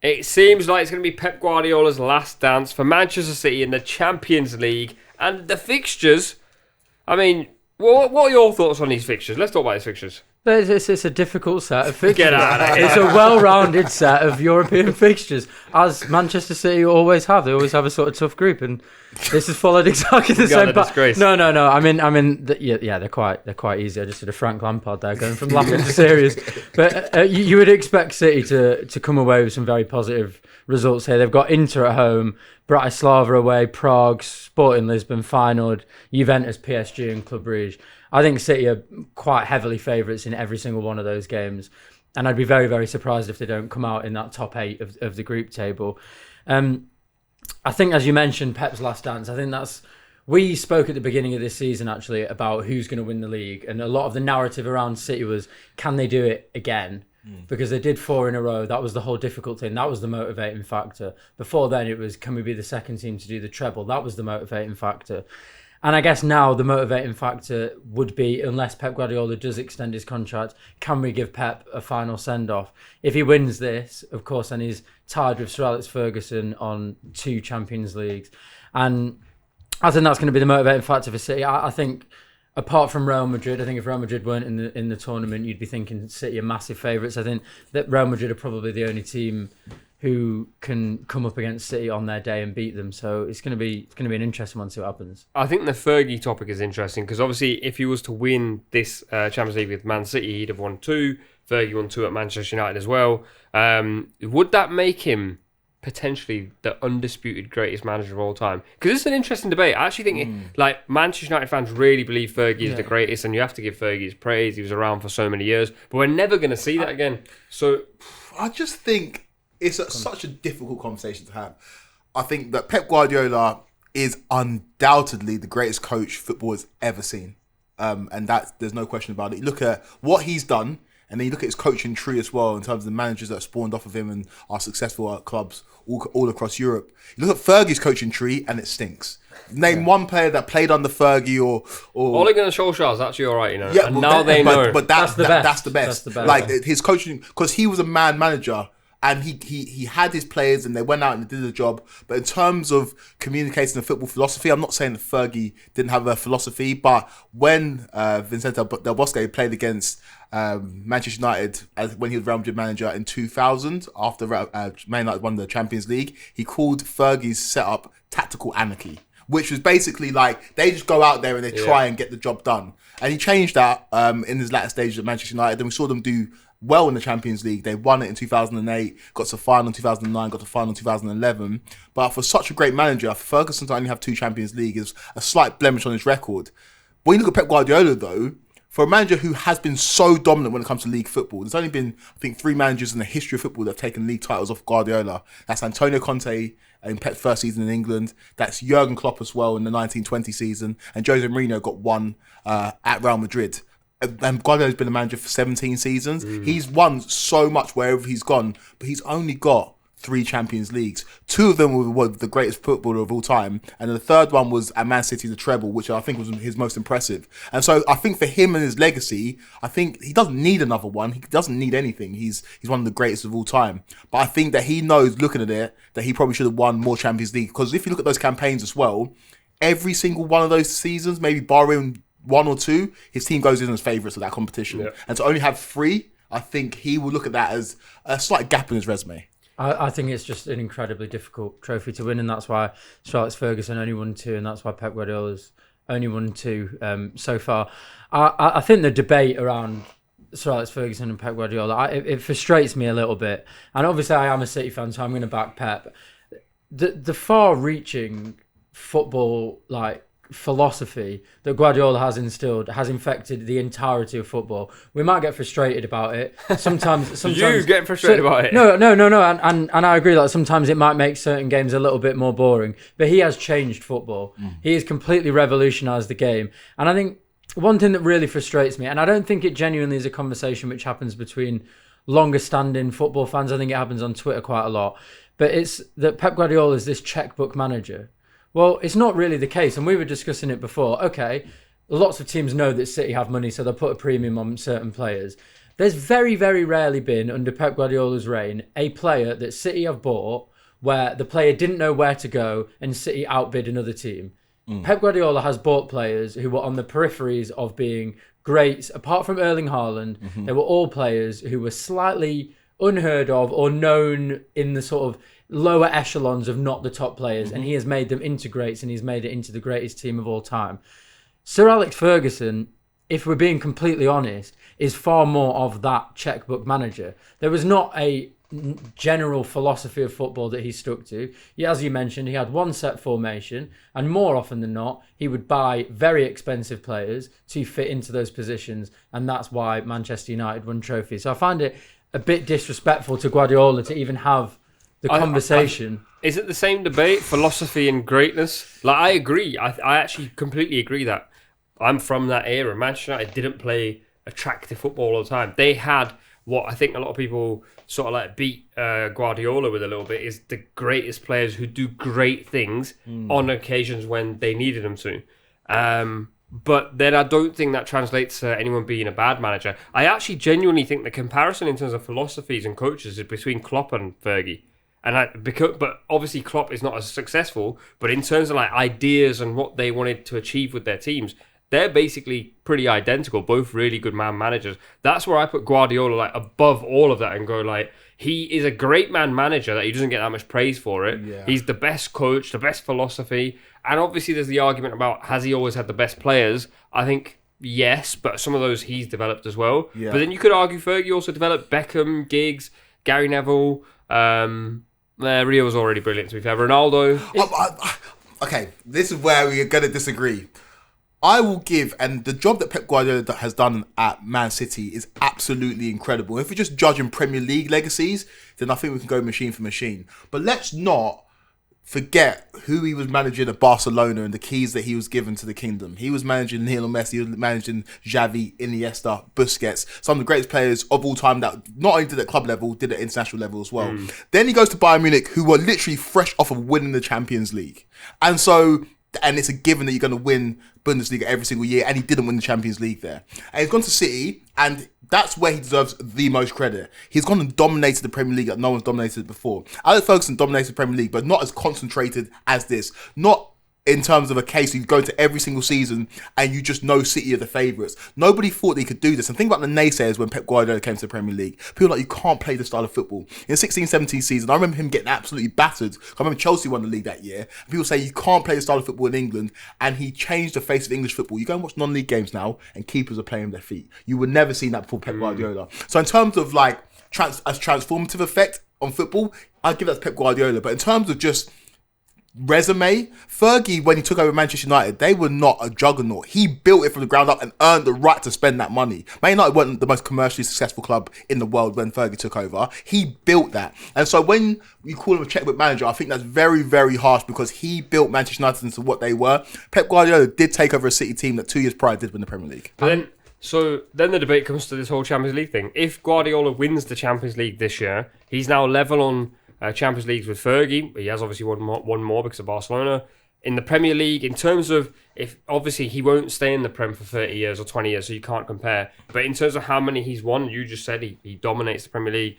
It seems like it's going to be Pep Guardiola's last dance for Manchester City in the Champions League. And the fixtures, I mean, what are your thoughts on these fixtures? Let's talk about these fixtures. It's a difficult set of fixtures. Get out of here. It's a well-rounded set of European fixtures, as Manchester City always have. They always have a sort of tough group, and this has followed exactly the same path. No. They're quite easy. I just did a Frank Lampard there, going from laughing to serious. But you would expect City to come away with some very positive results here. They've got Inter at home, Bratislava away, Prague, Sporting Lisbon, Feyenoord, Juventus, PSG, and Club Brugge. I think City are quite heavily favourites in every single one of those games. And I'd be very, very surprised if they don't come out in that top 8 of the group table. I think, as you mentioned, Pep's last dance, I think we spoke at the beginning of this season, actually, about who's going to win the league. And a lot of the narrative around City was, can they do it again? Because they did 4 in a row. That was the whole difficult thing. That was the motivating factor. Before then, it was, can we be the second team to do the treble? That was the motivating factor. And I guess now the motivating factor would be, unless Pep Guardiola does extend his contract, can we give Pep a final send-off? If he wins this, of course, then he's tied with Sir Alex Ferguson on 2 Champions Leagues. And I think that's going to be the motivating factor for City. I think, apart from Real Madrid, I think if Real Madrid weren't in the tournament, you'd be thinking City are massive favourites. I think that Real Madrid are probably the only team who can come up against City on their day and beat them. So it's going to be an interesting one to see what happens. I think the Fergie topic is interesting because obviously if he was to win this Champions League with Man City, he'd have won 2. Fergie won 2 at Manchester United as well. Would that make him potentially the undisputed greatest manager of all time? Because it's an interesting debate. I actually think like Manchester United fans really believe Fergie is the greatest, and you have to give Fergie his praise. He was around for so many years, but we're never going to see that again. So I just think it's such a difficult conversation to have. I think that Pep Guardiola is undoubtedly the greatest coach football has ever seen. And there's no question about it. You look at what he's done, and then you look at his coaching tree as well in terms of the managers that spawned off of him and are successful at clubs all across Europe. You look at Fergie's coaching tree, and it stinks. Name one player that played under Fergie or Ole Gunnar Solskjaer is actually all right, you know. Yeah, and now they know. But that's the best. That's the best. Like his coaching, because he was a man manager. And he had his players and they went out and did the job. But in terms of communicating the football philosophy, I'm not saying that Fergie didn't have a philosophy, but when Vicente Del Bosque played against Manchester United when he was Real Madrid manager in 2000, after Man United won the Champions League, he called Fergie's setup tactical anarchy, which was basically like they just go out there and they try and get the job done. And he changed that in his latter stages at Manchester United, and we saw them do well in the Champions League. They won it in 2008, got to final in 2009, got to final in 2011. But for such a great manager, for Ferguson to only have 2 Champions League is a slight blemish on his record. When you look at Pep Guardiola, though, for a manager who has been so dominant when it comes to league football, there's only been, I think, 3 managers in the history of football that have taken league titles off Guardiola. That's Antonio Conte in Pep's first season in England. That's Jurgen Klopp as well in the 1920 season. And Jose Mourinho got 1 at Real Madrid. And Guardiola's been a manager for 17 seasons. He's won so much wherever he's gone, but he's only got 3 Champions Leagues. 2 of them were the greatest footballer of all time, and the third one was at Man City, the treble, which I think was his most impressive. And so I think for him and his legacy, I think he doesn't need another one. He doesn't need anything. He's one of the greatest of all time. But I think that he knows, looking at it, that he probably should have won more Champions League. Because if you look at those campaigns as well, every single one of those seasons, maybe barring 1 or 2, his team goes in as favourites of that competition. Yeah. And to only have 3, I think he will look at that as a slight gap in his resume. I think it's just an incredibly difficult trophy to win, and that's why Sir Alex Ferguson only won 2, and that's why Pep Guardiola's only won 2 so far. I think the debate around Sir Alex Ferguson and Pep Guardiola, it frustrates me a little bit. And obviously I am a City fan, so I'm going to back Pep. The far-reaching football philosophy that Guardiola has instilled has infected the entirety of football. We might get frustrated about it sometimes. You get frustrated about it? No. And I agree that sometimes it might make certain games a little bit more boring. But he has changed football. He has completely revolutionised the game. And I think one thing that really frustrates me, and I don't think it genuinely is a conversation which happens between longer-standing football fans. I think it happens on Twitter quite a lot. But it's that Pep Guardiola is this checkbook manager. Well, it's not really the case, and we were discussing it before. Okay, lots of teams know that City have money, so they'll put a premium on certain players. There's very, very rarely been, under Pep Guardiola's reign, a player that City have bought where the player didn't know where to go and City outbid another team. Pep Guardiola has bought players who were on the peripheries of being greats. Apart from Erling Haaland, they were all players who were slightly unheard of or known in the sort of lower echelons of not the top players. And he has made them into greats and he's made it into the greatest team of all time. Sir Alex Ferguson, if we're being completely honest, is far more of that checkbook manager. There was not a general philosophy of football that he stuck to. As you mentioned, he had one set formation, and more often than not, he would buy very expensive players to fit into those positions, and that's why Manchester United won trophies. So I find it a bit disrespectful to Guardiola to even have the conversation. Is it the same debate, philosophy and greatness? Like, I agree. I actually completely agree that I'm from that era. Manchester United didn't play attractive football all the time. They had what I think a lot of people sort of like beat Guardiola with a little bit, is the greatest players who do great things on occasions when they needed them to. But then I don't think that translates to anyone being a bad manager. I actually genuinely think the comparison in terms of philosophies and coaches is between Klopp and Fergie. But obviously Klopp is not as successful, but in terms of like ideas and what they wanted to achieve with their teams, they're basically pretty identical, both really good man managers. That's where I put Guardiola like above all of that and go like, he is a great man manager that he doesn't get that much praise for it. Yeah. He's the best coach, the best philosophy. And obviously there's the argument about, has he always had the best players? I think yes, but some of those he's developed as well. Yeah. But then you could argue Fergie also developed Beckham, Giggs, Gary Neville. Rio was already brilliant to be fair. Ronaldo. Okay, this is where we are going to disagree. I will give, and the job that Pep Guardiola has done at Man City is absolutely incredible. If we're just judging Premier League legacies, then I think we can go machine for machine. But let's not forget who he was managing at Barcelona and the keys that he was given to the kingdom. He was managing Lionel Messi, he was managing Xavi, Iniesta, Busquets, some of the greatest players of all time that not only did at club level, did at international level as well. Then he goes to Bayern Munich, who were literally fresh off of winning the Champions League. And it's a given that you're going to win Bundesliga every single year, and he didn't win the Champions League there. And he's gone to City, and that's where he deserves the most credit. He's gone and dominated the Premier League like no one's dominated it before. Alex Ferguson dominated the Premier League, but not as concentrated as this. Not in terms of a case you go to every single season and you just know City are the favourites. Nobody thought they could do this. And think about the naysayers when Pep Guardiola came to the Premier League. People were like, you can't play the style of football. In the 16-17 season, I remember him getting absolutely battered. I remember Chelsea won the league that year. And people say you can't play the style of football in England. And he changed the face of English football. You go and watch non-league games now and keepers are playing with their feet. You would never seen that before Pep Guardiola. So in terms of like transformative effect on football, I'd give that to Pep Guardiola. But in terms of just resume, Fergie, when he took over Manchester United, they were not a juggernaut. He built it from the ground up and earned the right to spend that money. Man United weren't the most commercially successful club in the world when Fergie took over. He built that. And so when you call him a checkbook manager, I think that's very, very harsh because he built Manchester United into what they were. Pep Guardiola did take over a City team that 2 years prior did win the Premier League. Then the debate comes to this whole Champions League thing. If Guardiola wins the Champions League this year, he's now level on Champions Leagues with Fergie. He has obviously won more because of Barcelona. In the Premier League, in terms of, if obviously he won't stay in the Prem for 30 years or 20 years, so you can't compare. But in terms of how many he's won, you just said he dominates the Premier League.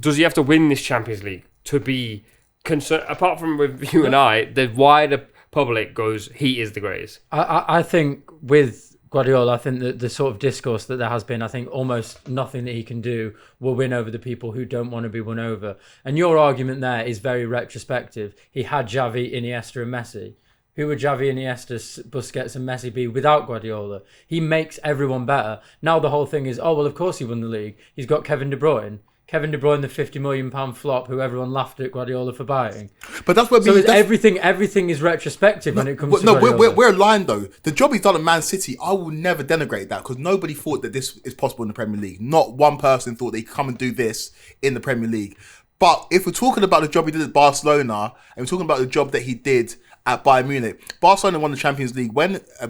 Does he have to win this Champions League to be concerned? Apart from with you and I, the wider public goes, he is the greatest. I think with Guardiola, I think that the sort of discourse that there has been, I think almost nothing that he can do will win over the people who don't want to be won over. And your argument there is very retrospective. He had Xavi, Iniesta and Messi. Who would Xavi, Iniesta, Busquets and Messi be without Guardiola? He makes everyone better. Now the whole thing is, oh, well, of course he won the league. He's got Kevin De Bruyne. Kevin De Bruyne, the £50 million flop, who everyone laughed at Guardiola for buying. But that's what everything is retrospective when it comes to Guardiola. We're aligned though. The job he's done at Man City, I will never denigrate that because nobody thought that this is possible in the Premier League. Not one person thought they could come and do this in the Premier League. But if we're talking about the job he did at Barcelona and we're talking about the job that he did at Bayern Munich, Barcelona won the Champions League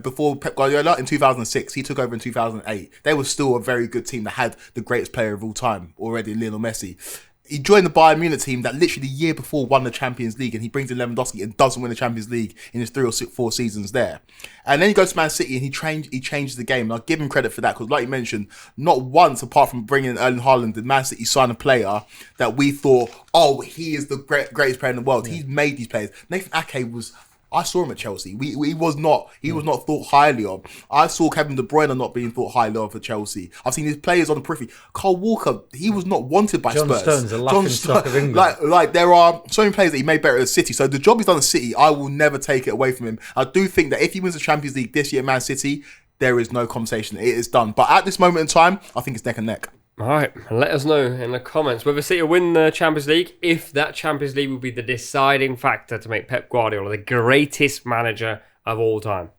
before Pep Guardiola in 2006. He took over in 2008. They were still a very good team that had the greatest player of all time already, Lionel Messi. he joined the Bayern Munich team that literally the year before won the Champions League, and he brings in Lewandowski and doesn't win the Champions League in his 3 or 4 seasons there. And then he goes to Man City and he changes the game. And I'll give him credit for that, because like you mentioned, not once apart from bringing in Erling Haaland did Man City sign a player that we thought, oh, he is the greatest player in the world. Yeah. He's made these players. Nathan Ake was... I saw him at Chelsea. He was not thought highly of. I saw Kevin De Bruyne not being thought highly of at Chelsea. I've seen his players on the periphery. Carl Walker, he was not wanted by Spurs. John Stones, a laughing stock of England. Like there are so many players that he made better at City. So the job he's done at City, I will never take it away from him. I do think that if he wins the Champions League this year, Man City, there is no conversation. It is done. But at this moment in time, I think it's neck and neck. All right, let us know in the comments whether City will win the Champions League, if that Champions League will be the deciding factor to make Pep Guardiola the greatest manager of all time.